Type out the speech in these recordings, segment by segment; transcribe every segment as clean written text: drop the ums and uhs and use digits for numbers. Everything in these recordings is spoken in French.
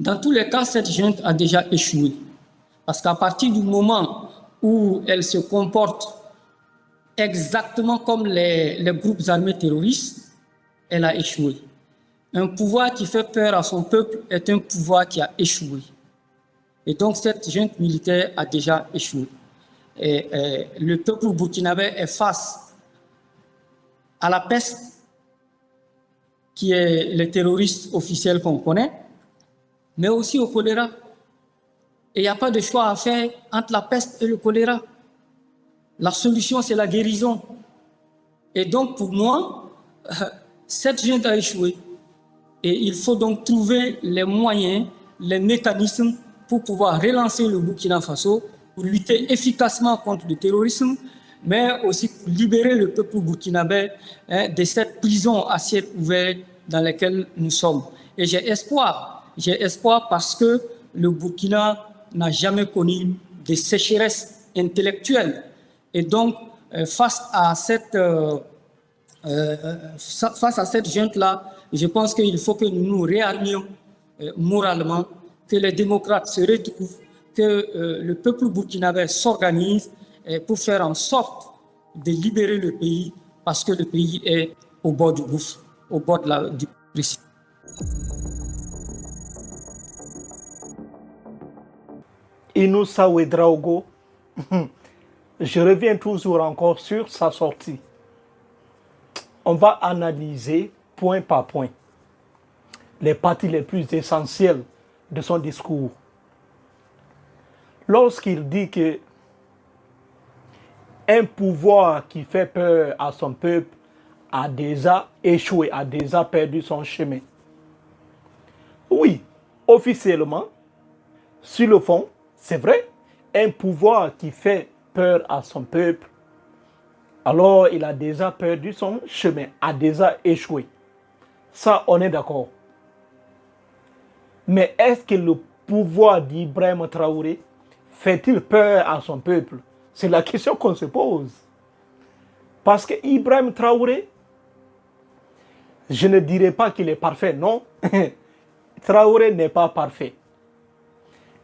Dans tous les cas, cette junte a déjà échoué. Parce qu'à partir du moment où elle se comporte exactement comme les groupes armés terroristes, elle a échoué. Un pouvoir qui fait peur à son peuple est un pouvoir qui a échoué. Et donc cette junte militaire a déjà échoué. Et le peuple burkinabé est face à la peste, qui est les terroristes officiels qu'on connaît, mais aussi au choléra. Et il n'y a pas de choix à faire entre la peste et le choléra. La solution, c'est la guérison. Et donc, pour moi, cette junte a échoué. Et il faut donc trouver les moyens, les mécanismes pour pouvoir relancer le Burkina Faso, pour lutter efficacement contre le terrorisme, mais aussi pour libérer le peuple burkinabé de cette prison à ciel ouvert dans laquelle nous sommes. Et j'ai espoir parce que le Burkina n'a jamais connu de sécheresse intellectuelle. Et donc, face à cette junte-là, je pense qu'il faut que nous nous réarmions moralement, que les démocrates se retrouvent, que le peuple burkinabé s'organise pour faire en sorte de libérer le pays, parce que le pays est au bord du gouffre, au bord du précipice. Inoussa Ouedraogo, je reviens toujours encore sur sa sortie. On va analyser point par point les parties les plus essentielles de son discours. Lorsqu'il dit que un pouvoir qui fait peur à son peuple a déjà échoué, a déjà perdu son chemin. Oui, officiellement, sur le fond, c'est vrai, un pouvoir qui fait peur à son peuple, alors il a déjà perdu son chemin, a déjà échoué. Ça, on est d'accord. Mais est-ce que le pouvoir d'Ibrahim Traoré fait-il peur à son peuple? C'est la question qu'on se pose. Parce que Ibrahim Traoré, je ne dirais pas qu'il est parfait, non. Traoré n'est pas parfait.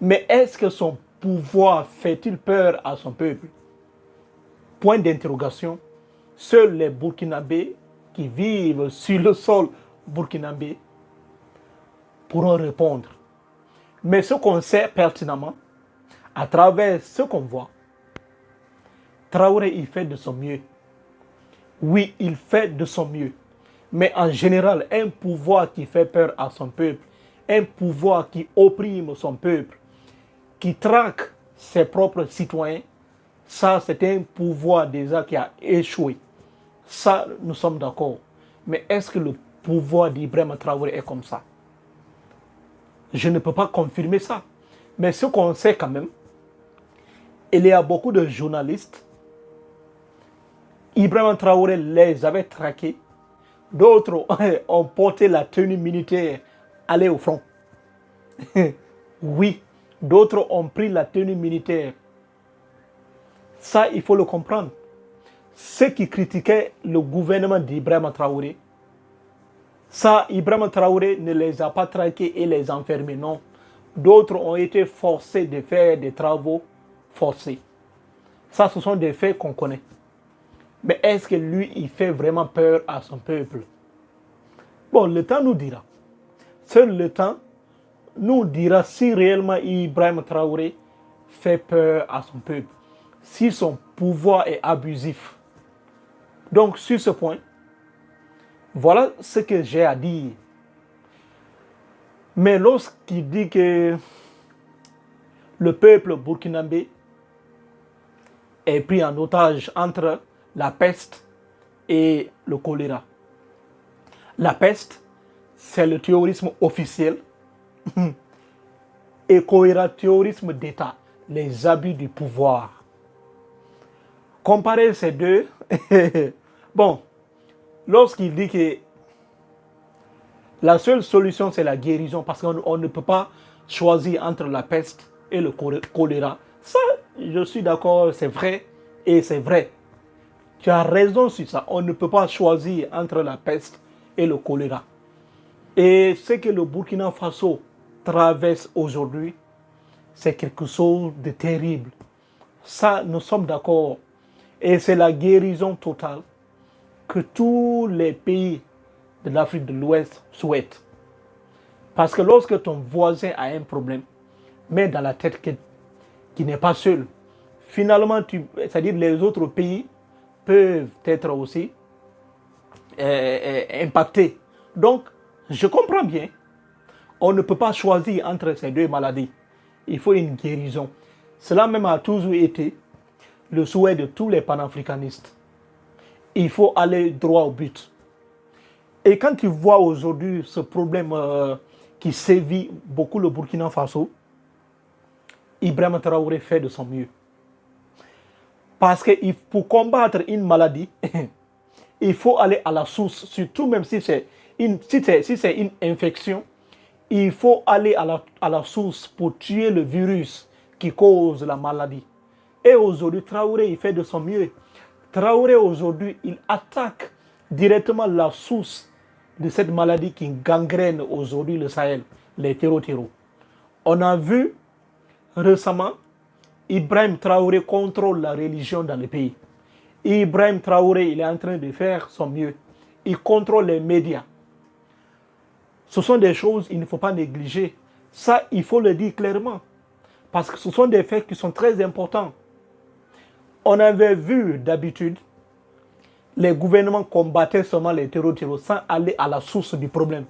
Mais est-ce que son pouvoir fait-il peur à son peuple? Point d'interrogation. Seuls les Burkinabés qui vivent sur le sol burkinabé pourront répondre. Mais ce qu'on sait pertinemment, à travers ce qu'on voit, Traoré, il fait de son mieux. Oui, il fait de son mieux. Mais en général, un pouvoir qui fait peur à son peuple, un pouvoir qui opprime son peuple, qui traque ses propres citoyens, ça, c'est un pouvoir déjà qui a échoué. Ça, nous sommes d'accord. Mais est-ce que le pouvoir d'Ibrahim Traoré est comme ça? Je ne peux pas confirmer ça. Mais ce qu'on sait quand même, il y a beaucoup de journalistes. Ibrahim Traoré les avait traqués. D'autres ont porté la tenue militaire, aller au front. Oui, d'autres ont pris la tenue militaire. Ça, il faut le comprendre. Ceux qui critiquaient le gouvernement d'Ibrahim Traoré, ça, Ibrahim Traoré ne les a pas traqués et les enfermés, non. D'autres ont été forcés de faire des travaux forcés. Ça, ce sont des faits qu'on connaît. Mais est-ce que lui, il fait vraiment peur à son peuple? Bon, le temps nous dira. Seul le temps nous dira si réellement Ibrahim Traoré fait peur à son peuple, si son pouvoir est abusif. Donc, sur ce point, voilà ce que j'ai à dire. Mais lorsqu'il dit que le peuple burkinabé est pris en otage entre la peste et le choléra. La peste, c'est le terrorisme officiel et choléra, terrorisme d'État, les abus du pouvoir. Comparer ces deux, bon, lorsqu'il dit que la seule solution c'est la guérison parce qu'on ne peut pas choisir entre la peste et le choléra, ça, je suis d'accord, c'est vrai et c'est vrai. Tu as raison sur ça. On ne peut pas choisir entre la peste et le choléra. Et ce que le Burkina Faso traverse aujourd'hui, c'est quelque chose de terrible. Ça, nous sommes d'accord. Et c'est la guérison totale que tous les pays de l'Afrique de l'Ouest souhaitent. Parce que lorsque ton voisin a un problème, mets dans la tête qu'il n'est pas seul. Finalement, c'est-à-dire les autres pays peuvent être aussi impactés. Donc, je comprends bien. On ne peut pas choisir entre ces deux maladies. Il faut une guérison. Cela même a toujours été le souhait de tous les panafricanistes. Il faut aller droit au but. Et quand tu vois aujourd'hui ce problème qui sévit beaucoup le Burkina Faso, Ibrahim Traoré fait de son mieux. Parce que pour combattre une maladie, il faut aller à la source, surtout même si c'est une infection, il faut aller à la source pour tuer le virus qui cause la maladie. Et aujourd'hui, Traoré, il fait de son mieux. Traoré, aujourd'hui, il attaque directement la source de cette maladie qui gangrène aujourd'hui le Sahel, les terreaux. On a vu récemment, Ibrahim Traoré contrôle la religion dans le pays. Ibrahim Traoré, il est en train de faire son mieux. Il contrôle les médias. Ce sont des choses qu'il ne faut pas négliger. Ça, il faut le dire clairement. Parce que ce sont des faits qui sont très importants. On avait vu d'habitude, les gouvernements combattaient seulement les terreaux sans aller à la source du problème.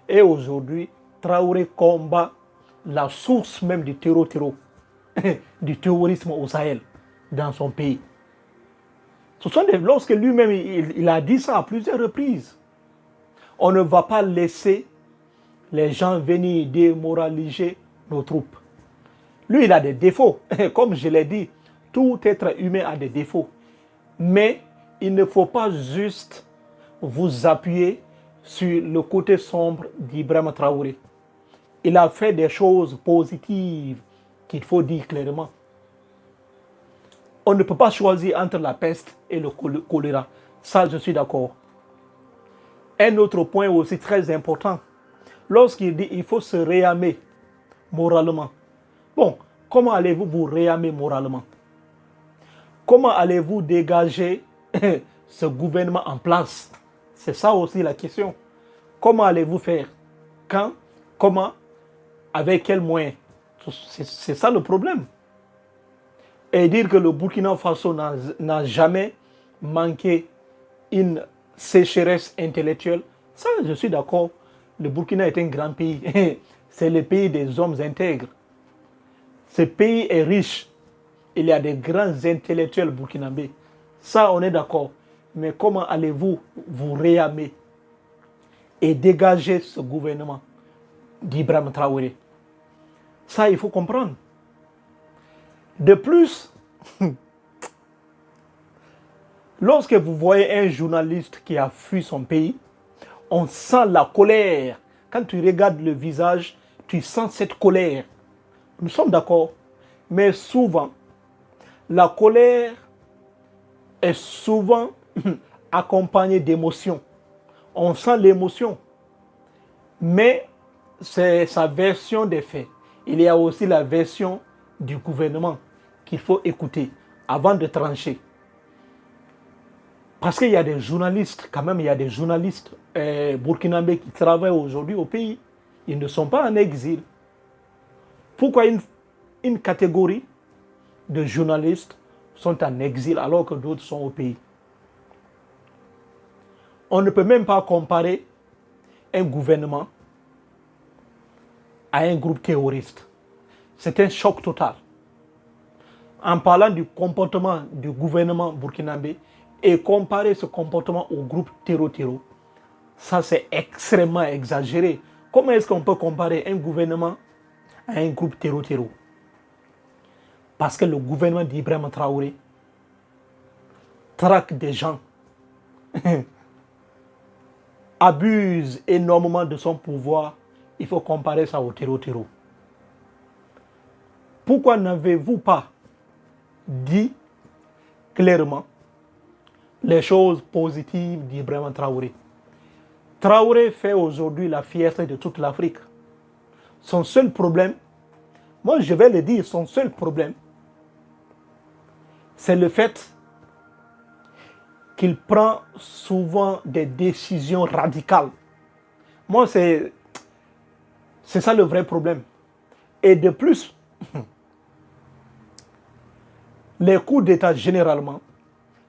Et aujourd'hui, Traoré combat la source même du terreau, du terrorisme au Sahel, dans son pays. Lorsque lui-même il a dit ça à plusieurs reprises, on ne va pas laisser les gens venir démoraliser nos troupes. Lui, il a des défauts. Comme je l'ai dit, tout être humain a des défauts. Mais il ne faut pas juste vous appuyer sur le côté sombre d'Ibrahim Traoré. Il a fait des choses positives qu'il faut dire clairement. On ne peut pas choisir entre la peste et le choléra. Ça, je suis d'accord. Un autre point aussi très important, lorsqu'il dit qu'il faut se réarmer moralement. Bon, comment allez-vous vous réarmer moralement? Comment allez-vous dégager ce gouvernement en place? C'est ça aussi la question. Comment allez-vous faire? Quand? Comment? Avec quels moyens? C'est ça le problème. Et dire que le Burkina Faso n'a jamais manqué une sécheresse intellectuelle, ça je suis d'accord. Le Burkina est un grand pays. C'est le pays des hommes intègres. Ce pays est riche. Il y a des grands intellectuels burkinabés. Ça, on est d'accord. Mais comment allez-vous vous réarmer et dégager ce gouvernement d'Ibrahim Traoré? Ça, il faut comprendre. De plus, lorsque vous voyez un journaliste qui a fui son pays, on sent la colère. Quand tu regardes le visage, tu sens cette colère. Nous sommes d'accord. Mais souvent, la colère est souvent accompagnée d'émotions. On sent l'émotion. Mais c'est sa version des faits. Il y a aussi la version du gouvernement qu'il faut écouter avant de trancher. Parce qu'il y a des journalistes, quand même, il y a des journalistes burkinabés qui travaillent aujourd'hui au pays. Ils ne sont pas en exil. Pourquoi une catégorie de journalistes sont en exil alors que d'autres sont au pays? On ne peut même pas comparer un gouvernement à un groupe terroriste. C'est un choc total. En parlant du comportement du gouvernement burkinabé et comparer ce comportement au groupe terror, ça c'est extrêmement exagéré. Comment est-ce qu'on peut comparer un gouvernement à un groupe terror? Parce que le gouvernement d'Ibrahim Traoré traque des gens, abuse énormément de son pouvoir. Il faut comparer ça au terror. Pourquoi n'avez-vous pas dit clairement les choses positives d'Ibrahim Traoré? Traoré fait aujourd'hui la fierté de toute l'Afrique. Son seul problème, moi je vais le dire, son seul problème, c'est le fait qu'il prend souvent des décisions radicales. Moi, c'est ça le vrai problème. Et de plus, les coups d'État, généralement,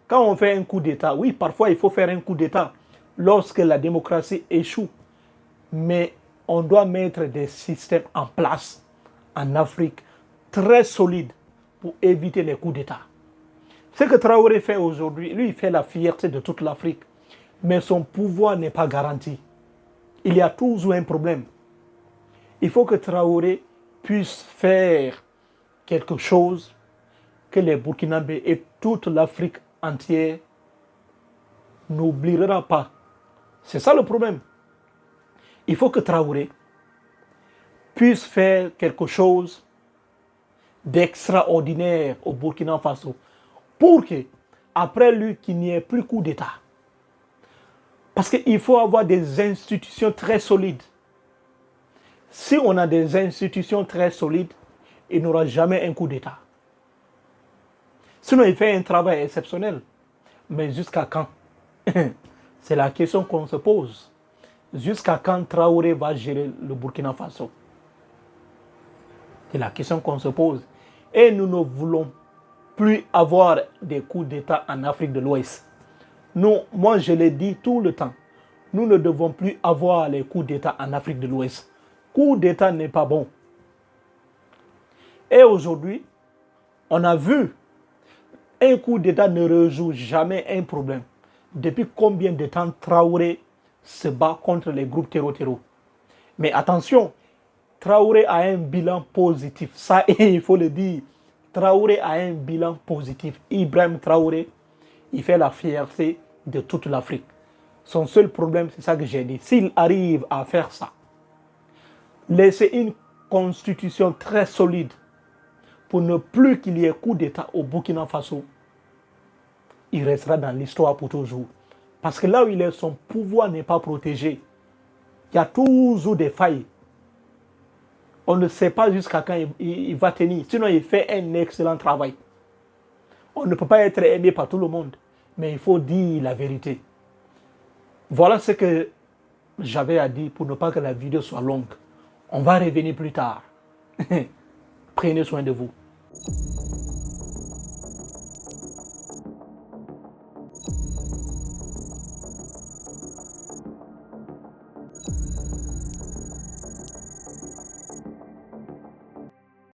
quand on fait un coup d'État, oui, parfois il faut faire un coup d'État lorsque la démocratie échoue. Mais on doit mettre des systèmes en place en Afrique très solides pour éviter les coups d'État. Ce que Traoré fait aujourd'hui, lui, il fait la fierté de toute l'Afrique. Mais son pouvoir n'est pas garanti. Il y a toujours un problème. Il faut que Traoré puisse faire quelque chose que les Burkinabés et toute l'Afrique entière n'oubliera pas. C'est ça le problème. Il faut que Traoré puisse faire quelque chose d'extraordinaire au Burkina Faso pour que, après lui, qu'il n'y ait plus coup d'État. Parce qu'il faut avoir des institutions très solides. Si on a des institutions très solides, il n'y aura jamais un coup d'État. Sinon, il fait un travail exceptionnel. Mais jusqu'à quand? C'est la question qu'on se pose. Jusqu'à quand Traoré va gérer le Burkina Faso? C'est la question qu'on se pose. Et nous ne voulons plus avoir des coups d'État en Afrique de l'Ouest. Non, moi je l'ai dit tout le temps. Nous ne devons plus avoir les coups d'État en Afrique de l'Ouest. Coup d'État n'est pas bon. Et aujourd'hui, on a vu, un coup d'État ne résout jamais un problème. Depuis combien de temps Traoré se bat contre les groupes terror. Mais attention, Traoré a un bilan positif. Ça, il faut le dire. Traoré a un bilan positif. Ibrahim Traoré, il fait la fierté de toute l'Afrique. Son seul problème, c'est ça que j'ai dit. S'il arrive à faire ça, laisser une constitution très solide pour ne plus qu'il y ait coup d'État au Burkina Faso, il restera dans l'histoire pour toujours. Parce que là où il est, son pouvoir n'est pas protégé. Il y a toujours des failles. On ne sait pas jusqu'à quand il va tenir. Sinon, il fait un excellent travail. On ne peut pas être aimé par tout le monde. Mais il faut dire la vérité. Voilà ce que j'avais à dire pour ne pas que la vidéo soit longue. On va revenir plus tard. Prenez soin de vous.